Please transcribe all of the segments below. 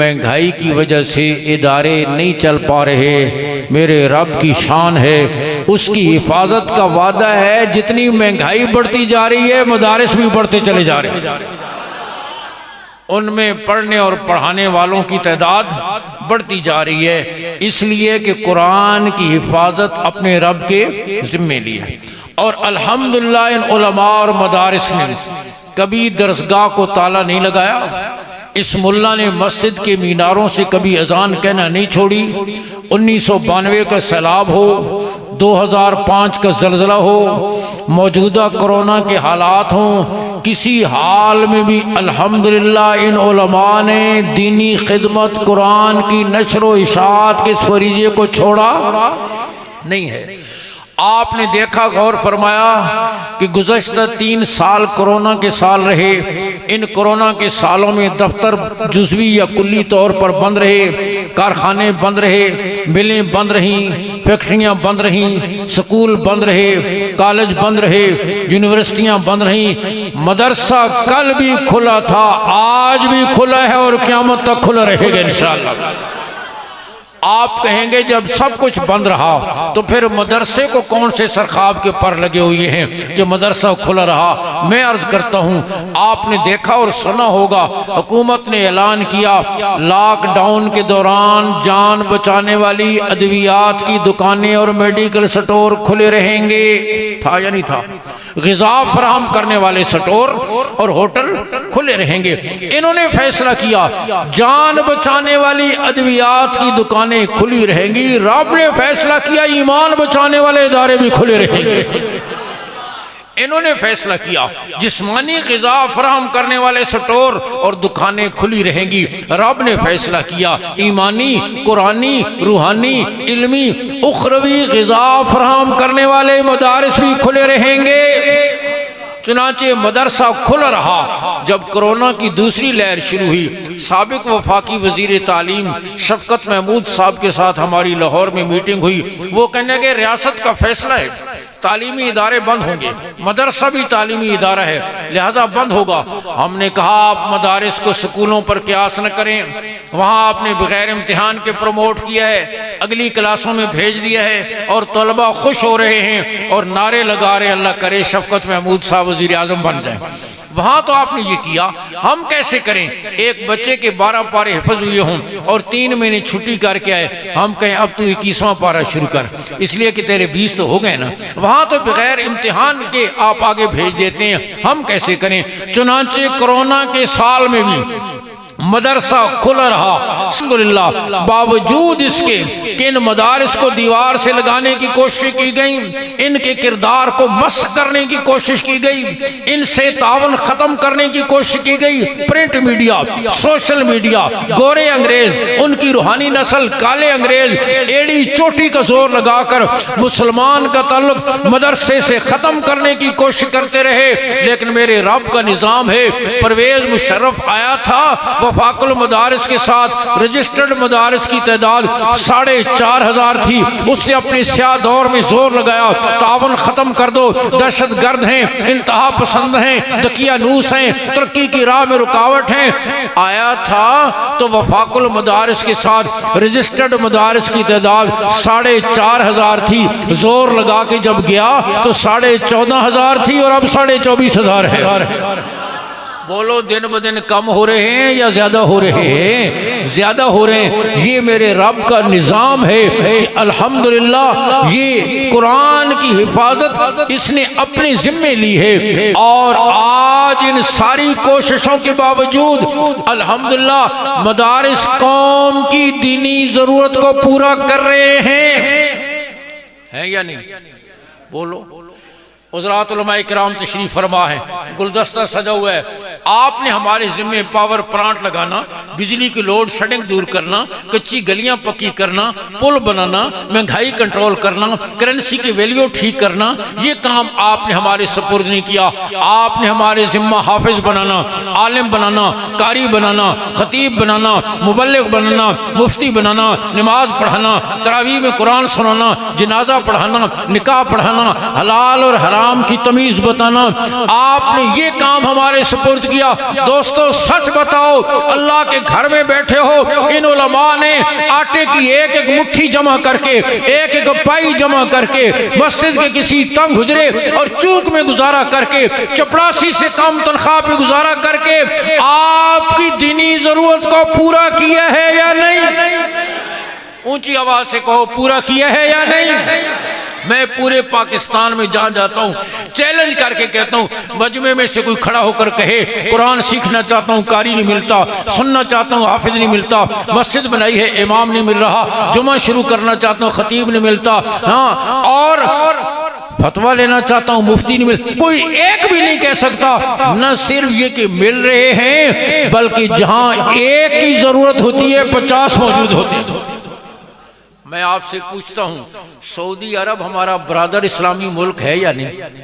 مہنگائی کی وجہ سے ادارے نہیں چل پا رہے، میرے رب کی شان ہے، اس کی حفاظت کا وعدہ ہے۔ جتنی مہنگائی بڑھتی جا رہی ہے مدارس بھی بڑھتے چلے جا رہے ہیں، ان میں پڑھنے اور پڑھانے والوں کی تعداد بڑھتی جا رہی ہے، اس لیے کہ قرآن کی حفاظت اپنے رب کے ذمے لی ہے۔ اور الحمدللہ ان علماء اور مدارس نے کبھی درسگاہ کو تالا نہیں لگایا، اس ملا نے مسجد کے میناروں سے کبھی اذان کہنا نہیں چھوڑی۔ 1992 کا سیلاب ہو، 2005 کا زلزلہ ہو، موجودہ کرونا کے حالات ہوں، کسی حال میں بھی الحمدللہ ان علماء نے دینی خدمت، قرآن کی نشر و اشاعت کے اس فریضے کو چھوڑا نہیں ہے۔ آپ نے دیکھا، غور فرمایا کہ گزشتہ 3 سال کرونا کے سال رہے، ان کرونا کے سالوں میں دفتر جزوی یا کلی طور پر بند رہے، کارخانے بند رہے، ملیں بند رہیں، فیکٹریاں بند رہیں، سکول بند رہے، کالج بند رہے، یونیورسٹیاں بند رہیں، مدرسہ کل بھی کھلا تھا، آج بھی کھلا ہے اور قیامت تک کھلا رہے گا انشاءاللہ۔ آپ کہیں گے جب سب کچھ بند رہا تو پھر مدرسے کو کون سے سرخاب کے پر لگے ہوئے ہیں کہ مدرسہ کھلا رہا؟ میں عرض کرتا ہوں، آپ نے دیکھا اور سنا ہوگا، حکومت نے اعلان کیا لاک ڈاؤن کے دوران جان بچانے والی ادویات کی دکانیں اور میڈیکل سٹور کھلے رہیں گے۔ تھا یا نہیں تھا؟ غذا فراہم کرنے والے سٹور اور ہوٹل کھلے رہیں گے۔ انہوں نے فیصلہ کیا جان بچانے والی ادویات کی دکانیں کھلی رہیں گی، رب نے فیصلہ کیا ایمان بچانے والے ادارے بھی کھلے رہیں گے۔ انہوں نے فیصلہ کیا جسمانی غذا فراہم کرنے والے سٹور اور دکانیں کھلی رہیں گی، رب نے فیصلہ کیا ایمانی، قرآنی، روحانی، علمی، اخروی غذا فراہم کرنے والے مدارس بھی کھلے رہیں گے۔ چنانچہ مدرسہ کھلا رہا۔ جب کرونا کی دوسری لہر شروع ہوئی، سابق وفاقی وزیر تعلیم شفقت محمود صاحب کے ساتھ ہماری لاہور میں میٹنگ ہوئی، وہ کہنے کہ ریاست کا فیصلہ ہے تعلیمی ادارے بند ہوں گے، مدرسہ بھی تعلیمی ادارہ ہے لہذا بند ہوگا۔ ہم نے کہا آپ مدارس کو سکولوں پر قیاس نہ کریں، وہاں آپ نے بغیر امتحان کے پروموٹ کیا ہے، اگلی کلاسوں میں بھیج دیا ہے اور طلبہ خوش ہو رہے ہیں اور نعرے لگا رہے اللہ کرے شفقت محمود صاحب وزیر اعظم بن جائیں۔ وہاں تو آپ نے یہ کیا، ہم کیسے کریں؟ ایک بچے کے 12 پارے حفظ ہوئے ہوں اور 3 مہینے چھٹی کر کے آئے، ہم کہیں اب تو 21واں پارہ شروع کر، اس لیے کہ تیرے 20 تو ہو گئے نا۔ وہاں تو بغیر امتحان کے آپ آگے بھیج دیتے ہیں، ہم کیسے کریں؟ چنانچہ کرونا کے سال میں بھی مدرسہ کھلا رہا الحمدللہ، باوجود اس کے کہ ان مدارس کو دیوار سے لگانے کی کوشش کی گئی، ان کے کردار کو مسخ کرنے کی کوشش کی گئی، ان سے تعاون ختم کرنے کی کوشش کی گئی۔ پرنٹ میڈیا، سوشل میڈیا، گورے انگریز، ان کی روحانی نسل کالے انگریز ایڑی چوٹی کا زور لگا کر مسلمان کا تعلق مدرسے سے ختم کرنے کی کوشش کرتے رہے، لیکن میرے رب کا نظام ہے۔ پرویز مشرف آیا تھا وفاق المدارس کے ساتھ، رجسٹرڈ مدارس کی تعداد 4500 تھی، اس نے اپنے سیاہ دور میں زور لگایا تعاون ختم کر دو، دہشت گرد ہیں، انتہا پسند ہیں، دقیانوس ہیں، ترقی کی راہ میں رکاوٹ ہیں۔ آیا تھا تو وفاق المدارس کے ساتھ رجسٹرڈ مدارس کی تعداد 4500 تھی، زور لگا کے جب گیا تو 14500 تھی اور اب 24000 ہے۔ بولو دن بدن کم ہو رہے ہیں یا زیادہ ہو رہے ہیں؟ زیادہ ہو رہے ہیں۔ یہ میرے رب کا نظام ہے کہ الحمدللہ یہ قرآن کی حفاظت اس نے اپنے ذمے لی ہے، اور آج ان ساری کوششوں کے باوجود الحمدللہ مدارس قوم کی دینی ضرورت کو پورا کر رہے ہیں یا نہیں؟ بولو۔ حضرات علماء کرام تشریف فرما ہے، گلدستہ سجا ہوا ہے، آپ نے ہمارے ذمہ پاور پلانٹ لگانا، بجلی کی لوڈ شیڈنگ دور کرنا، کچی گلیاں پکی کرنا، پل بنانا، مہنگائی کنٹرول کرنا، کرنسی کی ویلیو ٹھیک کرنا، یہ کام آپ نے ہمارے سپرد نہیں کیا۔ آپ نے ہمارے ذمہ حافظ بنانا، عالم بنانا، قاری بنانا، خطیب بنانا، مبلغ بنانا، مفتی بنانا، نماز پڑھانا، تراویح میں قرآن سنانا، جنازہ پڑھانا، نکاح پڑھانا، حلال اور حرام کی تمیز بتانا، آپ نے یہ کام ہمارے سپرد گیا۔ دوستو سچ بتاؤ، اللہ کے گھر میں بیٹھے ہو، ان علماء نے آٹے کی ایک ایک مٹھی جمع کر کے، ایک ایک پائی جمع کر کے، مسجد کے کسی تنگ حجرے اور چوک میں گزارا کر کے، چپڑاسی سے کم تنخواہ پہ گزارا کر کے آپ کی دینی ضرورت کو پورا کیا ہے یا نہیں؟ اونچی آواز سے کہو، پورا کیا ہے یا نہیں؟ میں پورے پاکستان میں جہاں جاتا ہوں چیلنج کر کے کہتا ہوں، مجمع میں سے کوئی کھڑا ہو کر کہے قرآن سیکھنا چاہتا ہوں قاری نہیں ملتا، سننا چاہتا ہوں حافظ نہیں ملتا، مسجد بنائی ہے امام نہیں مل رہا، جمعہ شروع کرنا چاہتا ہوں خطیب نہیں ملتا، ہاں، اور فتویٰ لینا چاہتا ہوں مفتی نہیں ملتا، کوئی ایک بھی نہیں کہہ سکتا۔ نہ صرف یہ کہ مل رہے ہیں، بلکہ جہاں ایک کی ضرورت ہوتی ہے 50 موجود ہوتے ہیں۔ میں آپ سے پوچھتا ہوں، سعودی عرب ہمارا برادر اسلامی ملک ہے یا نہیں؟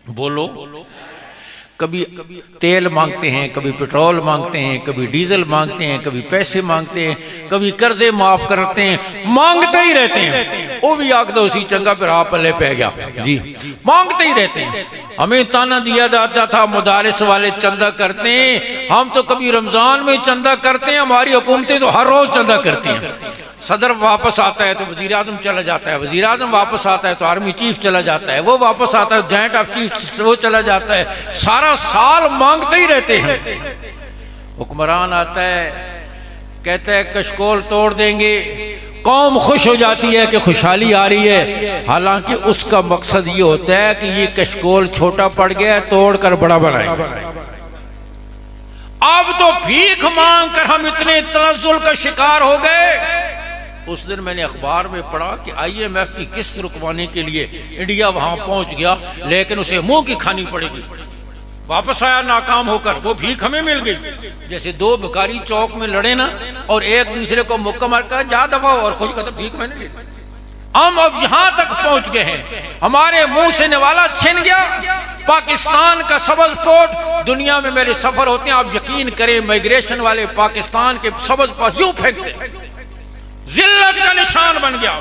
بولو۔ کبھی تیل مانگتے ہیں، کبھی پیٹرول مانگتے ہیں، کبھی ڈیزل مانگتے ہیں، کبھی پیسے مانگتے ہیں، کبھی قرضے معاف کرتے ہیں، مانگتے ہی رہتے ہیں۔ وہ بھی آگ دو اسی چنگا پھر آپ پلے پہ گیا، جی مانگتے ہی رہتے ہیں۔ ہمیں تانا دیا جاتا تھا مدارس والے چندہ کرتے ہیں، ہم تو کبھی رمضان میں چندہ کرتے ہیں، ہماری حکومتیں تو ہر روز چندہ کرتی ہیں۔ صدر واپس آتا ہے تو وزیر اعظم چلا جاتا ہے، وزیر اعظم واپس آتا ہے تو آرمی چیف چلا جاتا ہے، وہ واپس آتا ہے جوائنٹ آف چیف وہ چلا جاتا ہے، سارا سال مانگتے ہی رہتے ہیں۔ حکمران آتا ہے کہتا ہے کشکول توڑ دیں گے، قوم خوش ہو جاتی ہے کہ خوشحالی آ رہی ہے، حالانکہ اس کا مقصد یہ ہوتا ہے کہ یہ کشکول چھوٹا پڑ گیا ہے، توڑ کر بڑا بنائیں۔ اب تو بھیک مانگ کر ہم اتنے تنزل کا شکار ہو گئے۔ اس دن میں نے اخبار میں پڑھا کہ آئی ایم ایف کی قسط رکوانے کے لیے انڈیا وہاں پہنچ گیا، لیکن اسے منہ کی کھانی پڑے گی۔ واپس آیا ناکام ہو کر، وہ بھیک ہمیں مل گئی۔ جیسے دو بھکاری چوک میں لڑے نا اور ایک دوسرے کو مکہ مار کر جا دباؤ اور خود کہتا بھیک میں نے لی۔ ہم اب یہاں تک پہنچ گئے ہیں، ہمارے منہ سے نوالا چھن گیا۔ پاکستان کا سبز پورٹ، دنیا میں میرے سفر ہوتے ہیں، آپ یقین کریں مائگریشن والے پاکستان کے سبز پاس یوں پھینکتے، ذلت کا نشان بن گیا۔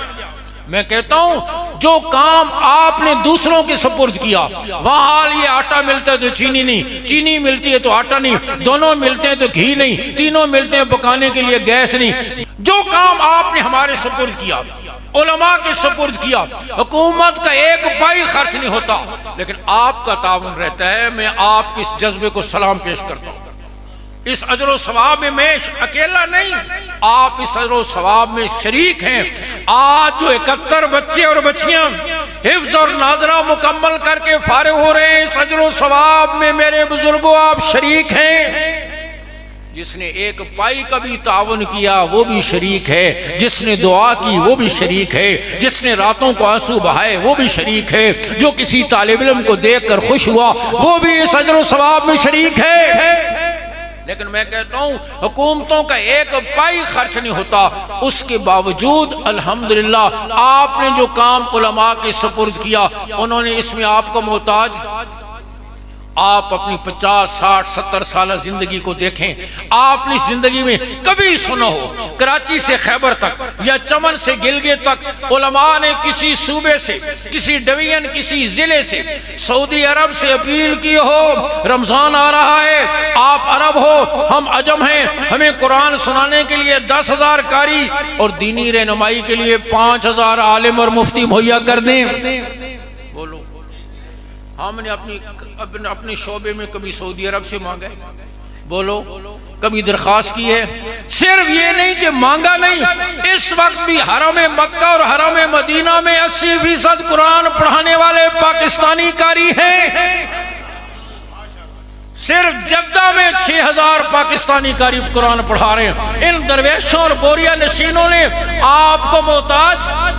میں کہتا ہوں جو کام آپ نے دوسروں کے سپرد کیا، وہاں حال یہ آٹا ملتا ہے تو چینی نہیں، چینی ملتی ہے تو آٹا نہیں، دونوں ملتے ہیں تو گھی نہیں، تینوں ملتے ہیں پکانے کے لیے گیس نہیں۔ جو کام آپ نے ہمارے سپرد کیا، علماء کے سپرد کیا، حکومت کا ایک پائی خرچ نہیں ہوتا، لیکن آپ کا تعاون رہتا ہے۔ میں آپ کے اس جذبے کو سلام پیش کرتا ہوں۔ اس اجر و ثواب میں اکیلا نہیں، آپ اس اجر و ثواب میں شریک ہیں۔ آج جو 71 بچے اور بچیاں حفظ اور ناظرہ مکمل کر کے فارغ ہو رہے ہیں، اس اجر و ثواب میں میرے بزرگوں آپ شریک ہیں۔ جس نے ایک پائی کا بھی تعاون کیا وہ بھی شریک ہے، جس نے دعا کی وہ بھی شریک ہے، جس نے راتوں کو آنسو بہائے وہ بھی شریک ہے، جو کسی طالب علم کو دیکھ کر خوش ہوا وہ بھی اس اجر و ثواب میں شریک ہے۔ لیکن میں کہتا ہوں حکومتوں کا ایک پائی خرچ نہیں ہوتا، اس کے باوجود الحمدللہ آپ نے جو کام علماء کے سپرد کیا، انہوں نے اس میں آپ کو محتاج۔ آپ اپنی 50 60 70 سالہ زندگی کو دیکھیں، آپ نے زندگی میں کبھی سنا ہو کراچی سے خیبر تک یا چمن سے گلگت تک علماء نے کسی صوبے سے، کسی ڈویژن، کسی ضلع سے سعودی عرب سے اپیل کی ہو رمضان آ رہا ہے، آپ عرب ہو ہم عجم ہیں، ہمیں قرآن سنانے کے لیے 10,000 قاری اور دینی رہنمائی کے لیے 5,000 عالم اور مفتی مہیا کر دیں؟ بولو، ہم نے اپنے شعبے میں کبھی سعودی عرب سے مانگا ہے؟ بولو، کبھی درخواست کی ہے؟ صرف یہ نہیں کہ مانگا نہیں، اس وقت بھی حرم مکہ اور حرم مدینہ میں 80% قرآن پڑھانے والے پاکستانی قاری ہیں۔ صرف جدہ میں 6,000 پاکستانی قاری قرآن پڑھا رہے ہیں۔ ان درویشوں اور بوریا نشینوں نے آپ کو محتاج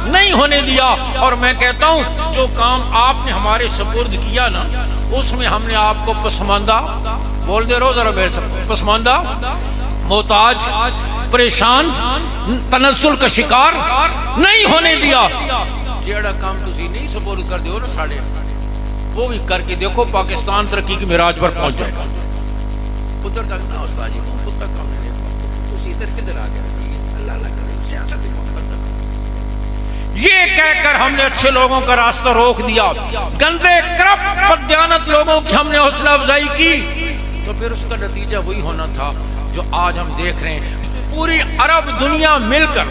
نہیں ہونے دیا، اور میں کہتا ہوں جو کام آپ نے ہمارے سپرد کیا نا، اس میں ہم نے آپ کو پسماندہ، بول دے رو ذرا میرے سے، پسماندہ، محتاج، پریشان، تنزل کا شکار نہیں ہونے دیا۔ جیڑا کام تسی نہیں سپرد کر دیو نا ساڑھے، وہ بھی کر کے دیکھو، پاکستان ترقی کی معراج پر پہنچ جائے گا۔ ادھر تک نہ استاد جی خود تک کام نہیں، تسی ادھر کدھر آ گئے؟ اللہ اللہ کرے سیاست ہی محبت تک۔ یہ کہہ کر ہم نے اچھے لوگوں کا راستہ روک دیا، گندے کرپٹ بددیانت لوگوں کی ہم نے حوصلہ افزائی کی تو پھر اس کا نتیجہ وہی ہونا تھا جو آج ہم دیکھ رہے ہیں. پوری عرب دنیا مل کر،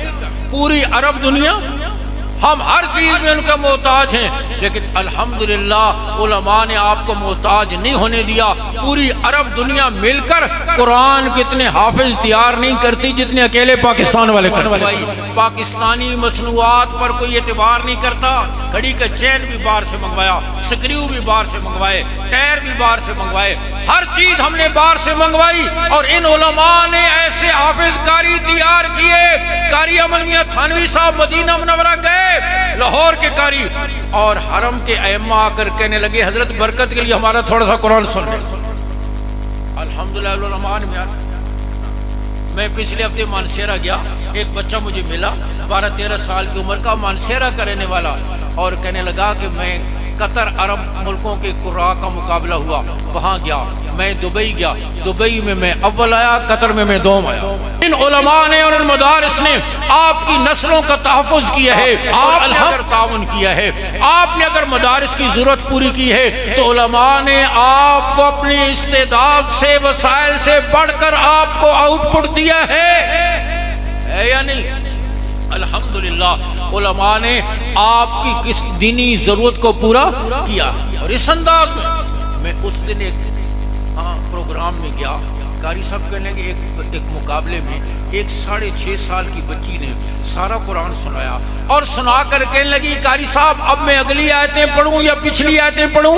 پوری عرب دنیا، ہم ہر چیز میں ان کا محتاج ہیں، لیکن الحمدللہ علماء نے آپ کو محتاج نہیں ہونے دیا. پوری عرب دنیا مل کر قرآن کے اتنے حافظ تیار نہیں کرتی جتنے اکیلے پاکستان والے کرتے. پاکستانی مصنوعات پر کوئی اعتبار نہیں کرتا. گھڑی کا چین بھی باہر سے منگوایا، سکریو بھی باہر سے منگوائے، ٹائر بھی باہر سے منگوائے، ہر چیز ہم نے باہر سے منگوائی. اور ان علماء نے ایسے حافظ قاری تیار کیے. قاری احمد میاں تھانوی صاحب مدینہ منورہ گئے، لاہور کے قاری، اور حرم کے ائمہ آ کر کہنے لگے حضرت برکت کے لیے ہمارا تھوڑا سا قرآن سن لیں. الحمدللہ علماء نے. میں پچھلے ہفتے مانسیرہ گیا، ایک بچہ مجھے ملا 12-13 سال کی عمر کا، مانسیرہ کا رہنے والا، اور کہنے لگا کہ میں قطر عرب ملکوں کے قراء کا مقابلہ ہوا، وہاں گیا. میں دبئی گیا، دبئی میں میں اول آیا، قطر میں میں دوم آیا. ان علماء نے اور ان مدارس نے آپ کی نسلوں کا تحفظ کیا ہے. آپ نے اگر تعاون کیا ہے، آپ نے اگر مدارس کی ضرورت پوری کی ہے، تو علماء نے آپ کو اپنی استعداد سے، وسائل سے بڑھ کر آپ کو آؤٹ پٹ دیا ہے یا نہیں؟ الحمدللہ علماء نے آپ کی کس دینی ضرورت کو پورا کیا. اور اس انداز میں اس دن ایک پروگرام میں گیا، قاری صاحب کہنے کہ ایک مقابلے میں ایک 6.5 سال کی بچی نے سارا قرآن سنایا، اور سنا کر کہنے لگی قاری صاحب اب میں اگلی آیتیں پڑھوں یا پچھلی آیتیں پڑھوں؟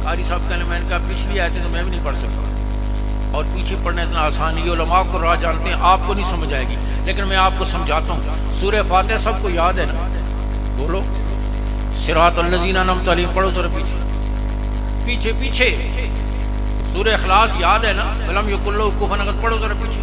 قاری صاحب کہنے میں نے کہا پچھلی آیتیں تو میں بھی نہیں پڑھ سکتا، اور پیچھے پڑھنا اتنا آسان نہیں. علماء کو راہ جانتے ہیں، آپ کو نہیں سمجھ آئے گی، لیکن میں آپ کو سمجھاتا ہوں. سورہ فاتحہ سب کو یاد ہے نا؟ بولو صراط الذین انعمت علیہم. پڑھو ذرا پیچھے پیچھے. سورہ اخلاص یاد ہے نا؟ ولم یکن لہ کفوا احد. پڑھو ذرا پیچھے.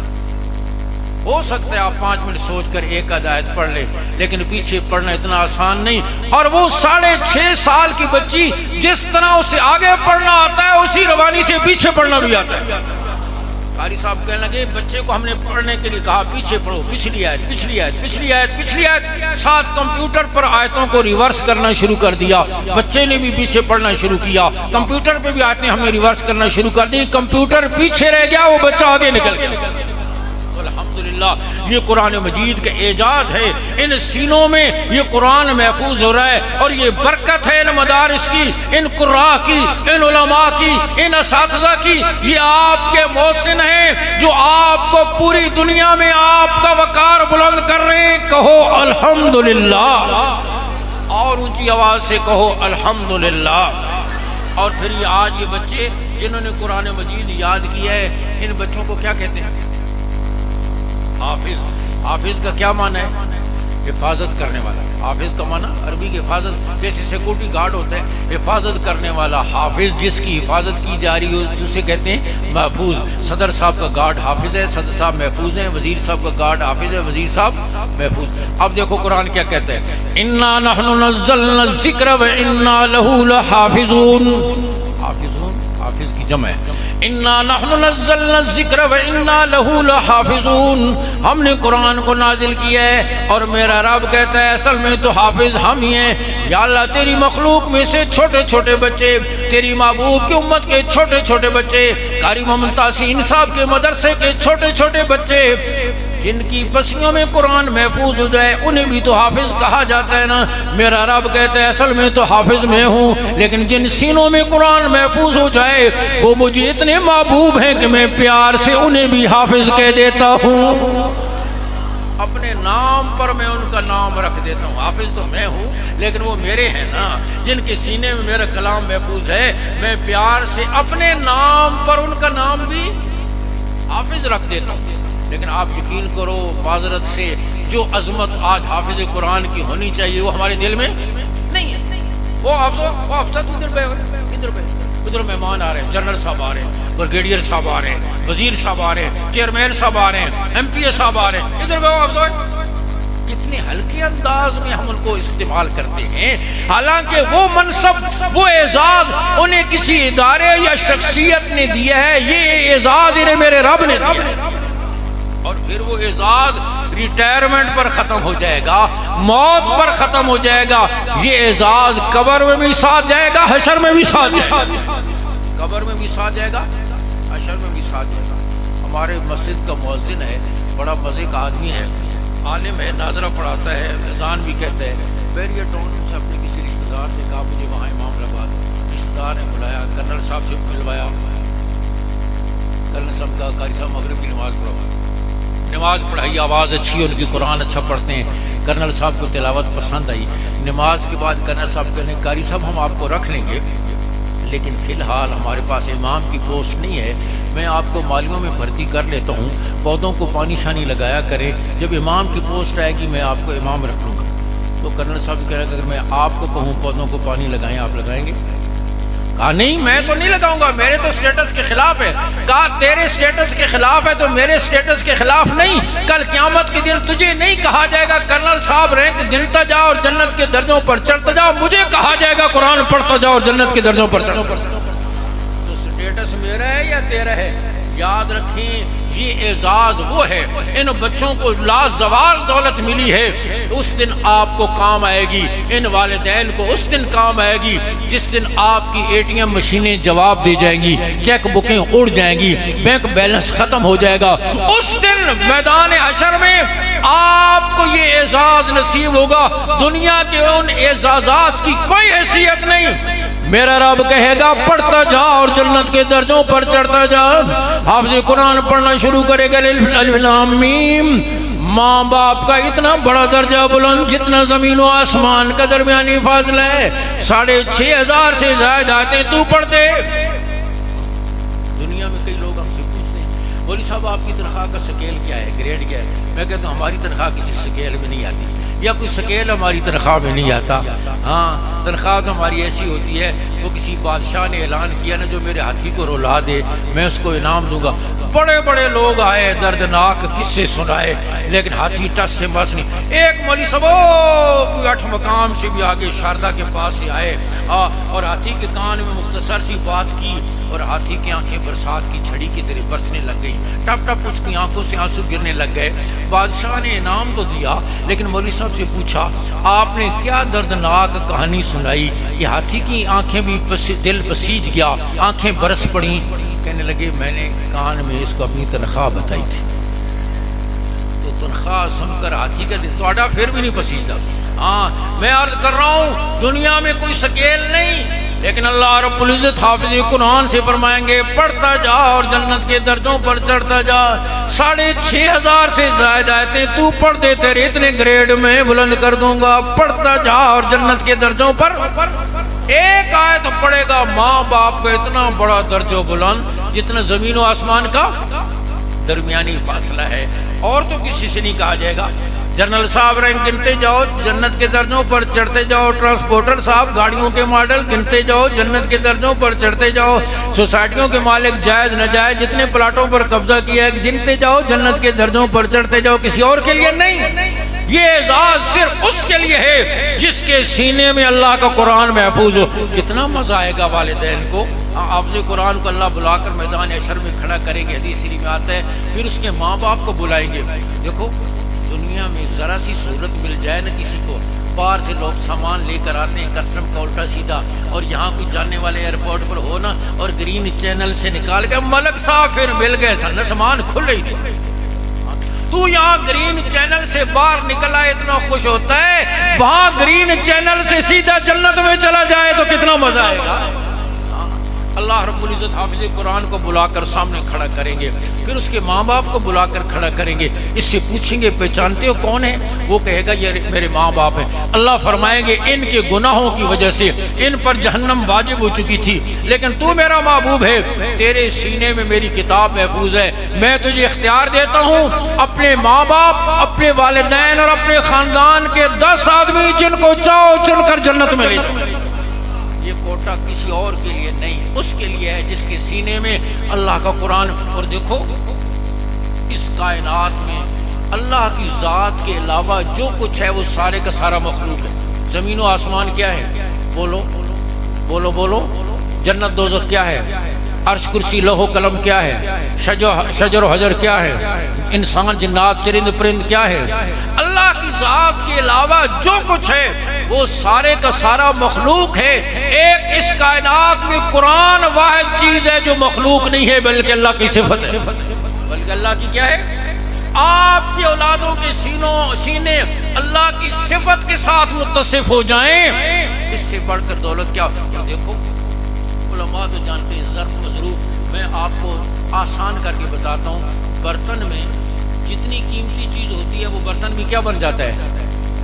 ہو سکتا ہے آپ 5 منٹ سوچ کر ایک آیت پڑھ لیں، لیکن پیچھے پڑھنا اتنا آسان نہیں. اور وہ 6.5 سال کی بچی جس طرح اسے آگے پڑھنا آتا ہے، اسی روانی سے پیچھے پڑھنا بھی آتا ہے. قاری صاحب کہنے لگے بچے کو ہم نے پڑھنے کے لیے کہا پیچھے پڑھو، پچھلی آیت پچھلی آیت پچھلی آیت پچھلی آیت. ساتھ کمپیوٹر پر آیتوں کو ریورس کرنا شروع کر دیا. بچے نے بھی پیچھے پڑھنا شروع کیا. کمپیوٹر پہ بھی آیتیں ہمیں ریورس کرنا شروع کر دی. کمپیوٹر پیچھے رہ گیا، وہ بچہ آگے نکل گیا. الحمدللہ یہ قرآن مجید کا اعجاز ہے. ان سینوں میں یہ قرآن محفوظ ہو رہا ہے، اور یہ برکت ہے ان مدارس کی، ان قراء کی، ان علماء کی، ان اساتذہ کی. یہ آپ کے محسن ہیں جو آپ کو پوری دنیا میں آپ کا وقار بلند کر رہے ہیں. کہو الحمدللہ، اور اونچی آواز سے کہو الحمدللہ. اور پھر یہ آج یہ بچے جنہوں نے قرآن مجید یاد کیا ہے، ان بچوں کو کیا کہتے ہیں؟ حافظ. حافظ کا کیا معنی ہے؟ حفاظت کرنے والا. حافظ کا معنی عربی کی حفاظت، جیسے سیکورٹی گارڈ ہوتا ہے، حفاظت کرنے والا. حافظ جس کی حفاظت کی جا رہی ہو اسے کہتے ہیں محفوظ. صدر صاحب کا گارڈ حافظ ہے، صدر صاحب محفوظ ہیں. وزیر صاحب کا گارڈ حافظ ہے، وزیر صاحب محفوظ. اب دیکھو قرآن کیا کہتا ہے، انا نحن نزلنا الذکر وانا لہ لحافظون. حافظون حافظ کی جمع ہے. انا نحن نزلنا الذکر وانا لہ لحافظون. ہم نے قرآن کو نازل کیا ہے، اور میرا رب کہتا ہے اصل میں تو حافظ ہم ہی ہیں. یا اللہ تیری مخلوق میں سے چھوٹے چھوٹے بچے، تیری محبوب کی امت کے چھوٹے چھوٹے بچے، قاری محمد تحسین صاحب کے مدرسے کے چھوٹے چھوٹے بچے جن کی بسیوں میں قرآن محفوظ ہو جائے، انہیں بھی تو حافظ کہا جاتا ہے نا. میرا رب کہتا ہے اصل میں تو حافظ میں ہوں، لیکن جن سینوں میں قرآن محفوظ ہو جائے وہ مجھے اتنے محبوب ہیں کہ میں پیار سے انہیں بھی حافظ کہہ دیتا ہوں. اپنے نام پر میں ان کا نام رکھ دیتا ہوں. حافظ تو میں ہوں، لیکن وہ میرے ہیں نا، جن کے سینے میں میرا کلام محفوظ ہے. میں پیار سے اپنے نام پر ان کا نام بھی حافظ رکھ دیتا ہوں. لیکن آپ یقین کرو معذرت سے جو عظمت آج حافظ قرآن کی ہونی چاہیے وہ ہمارے دل میں نہیں ہے. وہ افسر ادھر مہمان آ رہے ہیں، جنرل صاحب آ رہے ہیں، بریگیڈیئر صاحب آ رہے ہیں، وزیر صاحب آ رہے ہیں، چیئرمین صاحب آ رہے ہیں، ایم پی اے صاحب آ رہے ہیں. ادھر افسر کتنے ہلکے انداز میں ہم ان کو استعمال کرتے ہیں، حالانکہ وہ منصب، وہ اعزاز انہیں کسی ادارے یا شخصیت نے دیا ہے. یہ اعزاز انہیں میرے رب نے دیا ہے، اور پھر وہ اعزاز ریٹائرمنٹ پر ختم ہو جائے گا، موت پر ختم ہو جائے گا. یہ اعزاز قبر میں بھی ساتھ جائے گا، حشر میں بھی ساتھ جائے گا. قبر میں بھی ساتھ جائے گا، حشر میں بھی ساتھ جائے گا۔ ہمارے مسجد کا مؤذن ہے، بڑا مزے کا آدمی ہے، عالم ہے، ناظرہ پڑھاتا ہے، اذان بھی کہتا ہے۔ بیریا ٹاؤن سے اپنے کسی رشتہ دار سے کہا مجھے وہاں امام لگا دو، رشتہ دار نے بلایا، کرنل صاحب سے ملوایا، کرنل صاحب کا قاری صاحب مغرب کی نماز پڑھا، نماز پڑھائی، آواز اچھی ہے ان کی، قرآن اچھا پڑھتے ہیں۔ کرنل صاحب کو تلاوت پسند آئی۔ نماز کے بعد کرنل صاحب کہنے قاری صاحب ہم آپ کو رکھ لیں گے، لیکن فی الحال ہمارے پاس امام کی پوسٹ نہیں ہے، میں آپ کو مالیوں میں بھرتی کر لیتا ہوں، پودوں کو پانی شانی لگایا کریں، جب امام کی پوسٹ آئے گی میں آپ کو امام رکھ لوں گا۔ تو کرنل صاحب کہہ رہے کہ اگر میں آپ کو کہوں پودوں کو پانی لگائیں آپ لگائیں گے؟ کہا نہیں میں تو نہیں لگاؤں گا، میرے تو سٹیٹس کے خلاف ہے۔ کہا تیرے سٹیٹس کے خلاف ہے تو میرے سٹیٹس کے خلاف نہیں، کل قیامت کے دن تجھے نہیں کہا جائے گا کرنل صاحب رینک گنتا جا اور جنت کے درجوں پر چڑھتا جا، مجھے کہا جائے گا قرآن پڑھتا جا اور جنت کے درجوں پر چڑھتا جا۔ تو سٹیٹس میرا ہے یا تیرا ہے؟ یاد رکھیں یہ اعزاز وہ ہے، ان بچوں کو لازوال دولت ملی ہے، اس دن آپ کو کام آئے گی، ان والدین کو اس دن کام آئے گی جس دن آپ کی اے ٹی ایم مشینیں جواب دے جائیں گی، چیک بکیں اڑ جائیں گی، بینک بیلنس ختم ہو جائے گا۔ اس دن میدان حشر میں آپ کو یہ اعزاز نصیب ہوگا، دنیا کے ان اعزازات کی کوئی حیثیت نہیں۔ میرا رب کہے گا پڑھتا جا اور جنت کے درجوں پر چڑھتا جا۔ حافظ قرآن پڑھنا شروع کرے گا، الف لام میم، ماں باپ کا اتنا بڑا درجہ بلند جتنا زمین و آسمان کا درمیانی فاصلہ ہے، 6500 سے زائد آتے تو پڑھتے۔ دنیا میں کئی لوگ ہم سے پوچھتے ہیں مولوی صاحب آپ کی تنخواہ کا سکیل کیا ہے، گریڈ کیا ہے؟ میں کہتا ہوں ہماری تنخواہ کسی سکیل میں نہیں آتی، یا کوئی سکیل ہماری تنخواہ میں نہیں آتا۔ ہاں تنخواہ تو ہماری ایسی ہوتی ہے، وہ کسی بادشاہ نے اعلان کیا نا جو میرے ہاتھی کو رلا دے میں اس کو انعام دوں گا۔ بڑے بڑے لوگ آئے دردناک قصے سنائے، لیکن ہاتھی ٹس سے بس نہیں۔ ایک مولوی صاحب کوئی 8 مقام سے بھی آگے شاردا کے پاس سے آئے اور ہاتھی کے کان میں مختصر سی بات کی، اور ہاتھی کی آنکھیں برسات کی چھڑی کی طرح برسنے لگ گئی، ٹپ ٹپ اس کی آنکھوں سے آنسو گرنے لگ گئے۔ بادشاہ نے انعام تو دیا، لیکن مولوی صاحب سے پوچھا آپ نے کیا دردناک کہانی سنائی؟ یہ ہاتھی کی آنکھیں بھی دل بسیج گیا، آنکھیں برس پڑیں۔ کہنے لگے میں نے کان میں اس کو اپنی تنخواہ بتائی تھی، تو تنخواہ سن کر ہاتھی کا دل تو آڈا پھر بھی نہیں بسیجا۔ ہاں میں عرض کر رہا ہوں دنیا میں کوئی سکیل نہیں، لیکن اللہ رب العزت حافظ قرآن سے فرمائیں گے پڑھتا جا اور جنت کے درجوں پر چڑھتا جا۔ 6500 سے زائد آیتیں تو پڑھ دے، تیرے اتنے گریڈ میں بلند کر دوں گا۔ پڑھتا جا اور جنت کے درجوں پر، ایک آیت پڑھے گا ماں باپ کا اتنا بڑا درجہ بلند جتنا زمین و آسمان کا درمیانی فاصلہ ہے، اور تو کسی سے نہیں کہا جائے گا۔ جنرل صاحب رینک گنتے جاؤ جنت کے درجوں پر چڑھتے جاؤ، ٹرانسپورٹر صاحب گاڑیوں کے ماڈل گنتے جاؤ جنت کے درجوں پر چڑھتے جاؤ، سوسائٹیوں کے مالک جائز ناجائز جتنے پلاٹوں پر قبضہ کیا ہے گنتے جاؤ جنت کے درجوں پر چڑھتے جاؤ، کسی اور کے لیے نہیں۔ یہ اعزاز صرف اس کے لیے ہے جس کے سینے میں اللہ کا قرآن محفوظ ہو۔ کتنا مزہ آئے گا والدین کو، حافظ قرآن کو اللہ بلا کر میدان حشر میں کھڑا کریں گے، حدیث شریف میں آتا ہے، پھر اس کے ماں باپ کو بلائیں گے۔ دیکھو دنیا میں ذرا سی صورت مل جائے نا کسی کو، باہر سے لوگ سامان لے کر آتے ہیں کسٹم کا الٹا سیدھا، اور یہاں کوئی جانے والے ایئرپورٹ پر ہو نا اور گرین چینل سے نکال کے ملک صاحب پھر مل گئے سن، سامان کھلے ہی نہیں۔ تو یہاں گرین چینل سے باہر نکلا اتنا خوش ہوتا ہے، وہاں گرین چینل سے سیدھا جنت میں چلا جائے تو کتنا مزہ آئے گا۔ اللہ رب العزت حافظ قرآن کو بلا کر سامنے کھڑا کریں گے، پھر اس کے ماں باپ کو بلا کر کھڑا کریں گے، اس سے پوچھیں گے پہچانتے ہو کون ہے؟ وہ کہے گا یہ میرے ماں باپ ہیں۔ اللہ فرمائیں گے ان کے گناہوں کی وجہ سے ان پر جہنم واجب ہو چکی تھی، لیکن تو میرا محبوب ہے، تیرے سینے میں میری کتاب محفوظ ہے، میں تجھے اختیار دیتا ہوں اپنے ماں باپ، اپنے والدین اور اپنے خاندان کے 10 آدمی جن کو چاہو چن کر جنت میں لے جاؤ۔ یہ کوٹا کسی اور کے لیے نہیں، اس کے لیے ہے جس کے سینے میں اللہ کا قرآن۔ اور دیکھو اس کائنات میں اللہ کی ذات کے علاوہ جو کچھ ہے وہ سارے کا سارا مخلوق ہے۔ زمین و آسمان کیا ہے؟ بولو بولو بولو۔ جنت دوزخ کیا ہے؟ عرش کرسی لوح و قلم کیا ہے؟ شجر و حجر کیا ہے؟ انسان جنات چرند پرند کیا ہے؟ اللہ کی ذات کے علاوہ جو کچھ ہے وہ سارے کا سارا مخلوق ہے۔ ایک اس کائنات میں قرآن واحد چیز ہے جو مخلوق نہیں ہے بلکہ اللہ کی صفت ہے، بلکہ اللہ کی کیا ہے؟ آپ کی اولادوں کے سینے اللہ کی صفت کے ساتھ متصف ہو جائیں، اس سے بڑھ کر دولت کیا ہو؟ دیکھو علماء تو جانتے ہیں ظرف مظروف، میں آپ کو آسان کر کے بتاتا ہوں۔ برتن میں جتنی قیمتی چیز ہوتی ہے وہ برتن بھی کیا بن جاتا ہے؟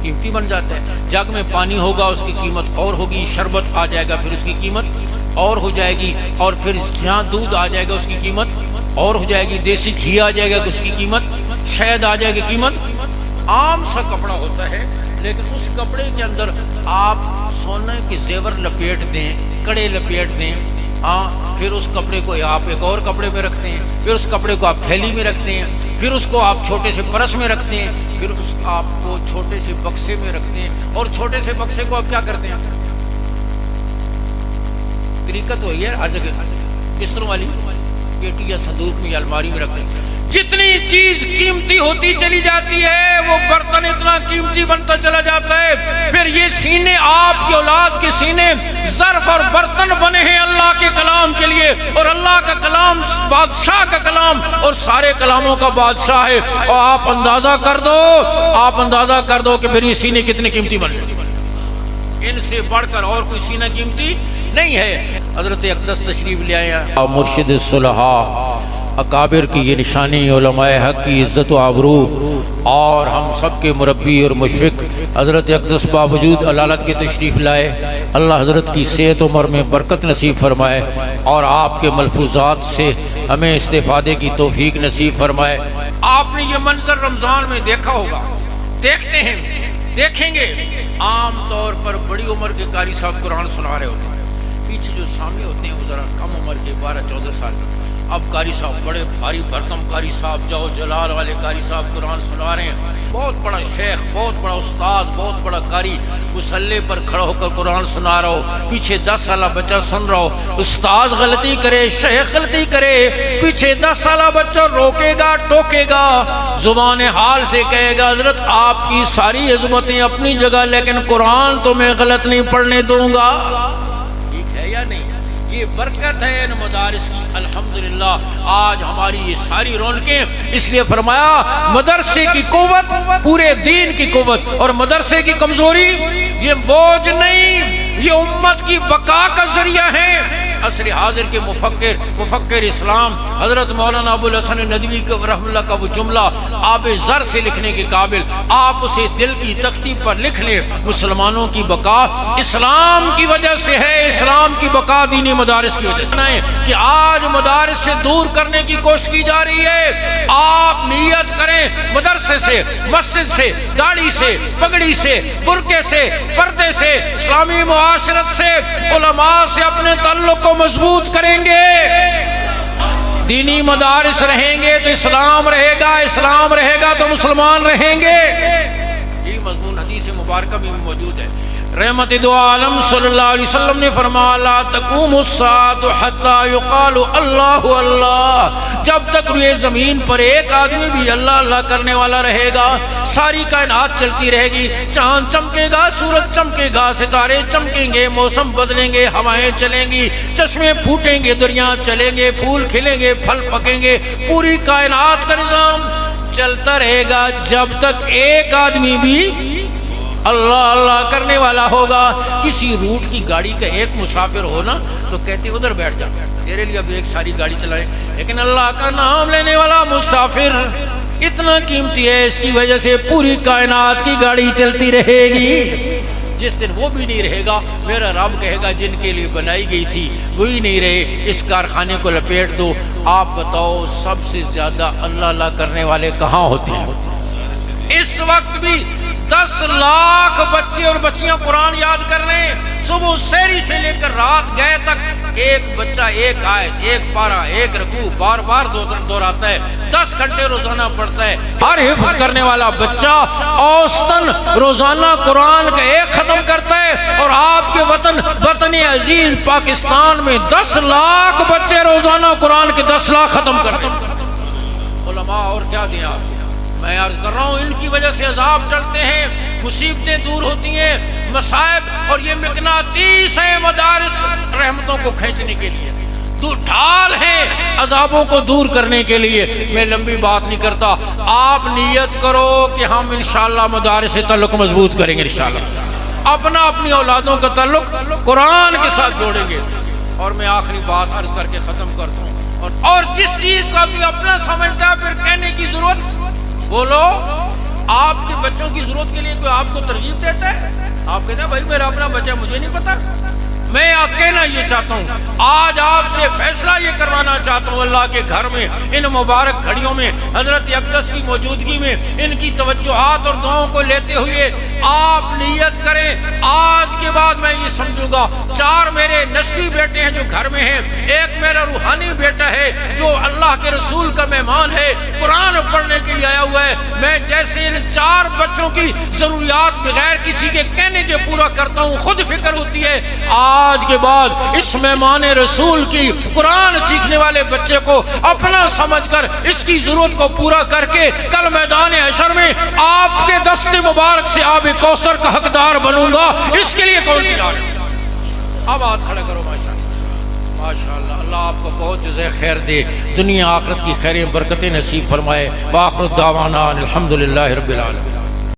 قیمتی بن جاتا ہے۔ جگ میں پانی ہوگا اس کی قیمت اور ہوگی، شربت آ جائے گا پھر اس کی قیمت اور ہو جائے گی، اور پھر جہاں دودھ آ جائے گا اس کی قیمت اور ہو جائے گی، دیسی گھی آ جائے گا اس کی قیمت، شہد آ جائے گی قیمت۔ عام سا کپڑا ہوتا ہے لیکن اس کپڑے کے اندر آپ سونے کے زیور لپیٹ دیں، کڑے لپیٹ دیں، پھر اس کپڑے کو آپ ایک اور کپڑے میں رکھتے ہیں، پھر اس کپڑے کو آپ تھیلی میں رکھتے ہیں، پھر اس کو آپ چھوٹے سے پرس میں رکھتے ہیں، پھر اس آپ کو چھوٹے سے بکسے میں رکھتے ہیں، اور چھوٹے سے بکسے کو آپ کیا کرتے ہیں؟ طریقہ تو یہ ہے ہر جگہ بستروں والی پیٹی یا صندوق میں یا الماری میں رکھتے ہیں۔ جتنی چیز قیمتی ہوتی چلی جاتی ہے وہ برتن اتنا قیمتی بنتا چلا جاتا ہے۔ پھر یہ سینے، آپ کی اولاد کے سینے ظرف اور برتن بنے ہیں اللہ کے کلام کے لیے، اور اللہ کا کلام بادشاہ کا کلام اور سارے کلاموں کا بادشاہ ہے۔ اور آپ اندازہ کر دو کہ پھر یہ سینے کتنے قیمتی بنے، ان سے بڑھ کر اور کوئی سینہ قیمتی نہیں ہے۔ حضرت اقدس تشریف لے آئے ہیں، مرشد الصلحاء اکابر کی یہ نشانی، علماء حق کی عزت و آبرو، اور ہم سب کے مربی اور مشفق حضرت اقدس باوجود علالت کے تشریف لائے۔ اللہ حضرت کی صحت عمر میں برکت نصیب فرمائے اور آپ کے ملفوظات سے ہمیں استفادے کی توفیق نصیب فرمائے۔ آپ نے یہ منظر رمضان میں دیکھا ہوگا، دیکھتے ہیں، دیکھیں گے۔ عام طور پر بڑی عمر کے قاری صاحب قرآن سنا رہے ہوتے ہیں، پیچھے جو سامنے ہوتے ہیں وہ ذرا کم عمر کے 12-14 سال کے۔ اب قاری صاحب بڑے بھاری بھرکم قاری صاحب، جاؤ جلال والے قاری صاحب قرآن سنا رہے ہیں، بہت بڑا شیخ، بہت بڑا استاد، بہت بڑا قاری مصلی پر کھڑا ہو کر قرآن سنا رہا ہو، پیچھے 10 سالہ بچہ سن رہا ہو۔ استاد غلطی کرے، شیخ غلطی کرے، پیچھے 10 سالہ بچہ روکے گا، ٹوکے گا، زبان حال سے کہے گا حضرت آپ کی ساری عظمتیں اپنی جگہ لیکن قرآن تو میں غلط نہیں پڑھنے دوں گا۔ ٹھیک ہے یا نہیں؟ یہ برکت ہے ان مدارس کی، الحمدللہ آج ہماری یہ ساری رونقیں۔ اس لیے فرمایا مدرسے کی قوت پورے دین کی قوت، اور مدرسے کی کمزوری یہ بوجھ نہیں، یہ امت کی بقا کا ذریعہ ہے۔ عصر حاضر کے مفکر اسلام حضرت مولانا ابو الحسن ندوی رحمہ اللہ کا وہ جملہ آب زر سے لکھنے کے قابل، آپ اسے دل کی تختی پر لکھ لیں، مسلمانوں کی بقا اسلام کی وجہ سے ہے، اسلام کی بقا دینی مدارس کی وجہ سے ہے۔ کہ آج مدارس سے دور کرنے کی کوشش کی جا رہی ہے، آپ نیت کریں مدرسے سے، مسجد سے، داڑھی سے، پگڑی سے، برقعے سے، پردے سے، اسلامی معاشرت سے، علماء سے اپنے تعلق کو مضبوط کریں گے۔ دینی مدارس رہیں گے تو اسلام رہے گا، اسلام رہے گا تو مسلمان رہیں گے۔ یہ مضمون حدیث مبارکہ میں موجود ہے۔ رحمت دو عالم صلی اللہ علیہ وسلم نے فرمایا لا تقوم الساعة حتى يقال اللہ اللہ، جب تک روئے زمین پر ایک آدمی بھی اللہ اللہ کرنے والا رہے گا ساری کائنات چلتی رہے گی۔ چاند چمکے گا، سورج چمکے گا، ستارے چمکیں گے، موسم بدلیں گے، ہوائیں چلیں گی، چشمے پھوٹیں گے، دریا چلیں گے، پھول کھلیں گے، پھل پکیں گے، پوری کائنات کا نظام چلتا رہے گا جب تک ایک آدمی بھی اللہ اللہ کرنے والا ہوگا۔ کسی روٹ کی گاڑی کا ایک مسافر ہونا تو کہتے ادھر بیٹھ جا، تیرے لیے اب ایک ساری گاڑی چلائیں، لیکن اللہ کا نام لینے والا مسافر اتنا قیمتی ہے، اس کی وجہ سے پوری کائنات کی گاڑی چلتی رہے گی۔ جس دن وہ بھی نہیں رہے گا میرا رب کہے گا جن کے لیے بنائی گئی تھی وہی نہیں رہے، اس کارخانے کو لپیٹ دو۔ آپ بتاؤ سب سے زیادہ اللہ اللہ کرنے والے کہاں ہوتے ہیں؟ اس وقت بھی 10 لاکھ بچے اور بچیاں قرآن یاد کر رہے ہیں، صبح سحری سے لے کر رات گئے تک ایک بچہ ایک آیت، ایک پارہ، ایک رکوع بار بار دہراتا ہے، 10 گھنٹے روزانہ پڑھتا ہے۔ ہر حفظ کرنے والا بچہ اوسطاً روزانہ قرآن کا ایک ختم کرتا ہے، اور آپ کے وطن عزیز پاکستان میں 10 لاکھ بچے روزانہ قرآن کے 10 لاکھ ختم کرتے ہیں۔ علماء اور کیا دیں آپ؟ میں عرض کر رہا ہوں ان کی وجہ سے عذاب ٹلتے ہیں، مصیبتیں دور ہوتی ہیں، مصائب، اور یہ مقناطیس ہے مدارس رحمتوں کو کھینچنے کے لیے، ڈھال ہیں عذابوں کو دور کرنے کے لیے۔ میں لمبی بات نہیں کرتا، آپ نیت کرو کہ ہم انشاءاللہ مدارس سے تعلق مضبوط کریں گے، انشاءاللہ اپنی اولادوں کا تعلق قرآن کے ساتھ جوڑیں گے۔ اور میں آخری بات عرض کر کے ختم کرتا ہوں، اور جس چیز کا بھی اپنا سمجھتا ہے پھر کہنے کی ضرورت، بولو آپ کے بچوں کی ضرورت کے لیے کوئی آپ کو ترغیب دیتا ہے؟ آپ کہتے ہیں بھائی میرا اپنا بچہ مجھے نہیں پتا۔ میں کہنا یہ چاہتا ہوں، آج آپ سے فیصلہ یہ کروانا چاہتا ہوں، اللہ کے گھر میں ان مبارک گھڑیوں میں حضرت اقدس کی موجودگی میں ان کی توجہات اور دعاؤں کو لیتے ہوئے آپ نیت کریں، آج کے بعد میں یہ سمجھوں گا 4 میرے نسبی بیٹے ہیں جو گھر میں ہیں، ایک میرا روحانی بیٹا ہے جو اللہ کے رسول کا مہمان ہے، قرآن پڑھنے کے لیے آیا ہوا ہے۔ میں جیسے ان 4 بچوں کی ضروریات بغیر کسی کے کہنے کے پورا کرتا ہوں، خود فکر ہوتی ہے، آج کے بعد اس مہمان رسول کی قرآن سیکھنے والے بچے کو اپنا سمجھ کر اس کی ضرورت کو پورا کر کے کل میدان حشر میں آپ کے دست مبارک سے آب کوثر کا حقدار بنوں گا۔ اس کے لیے کون تیار ہے؟ اب ہاتھ کھڑے کرو۔ ماشاءاللہ، اللہ آپ کو بہت جزائے خیر دے، دنیا آخرت کی خیریں برکتیں نصیب فرمائے۔ وآخر دعوانا الحمدللہ رب العالمین۔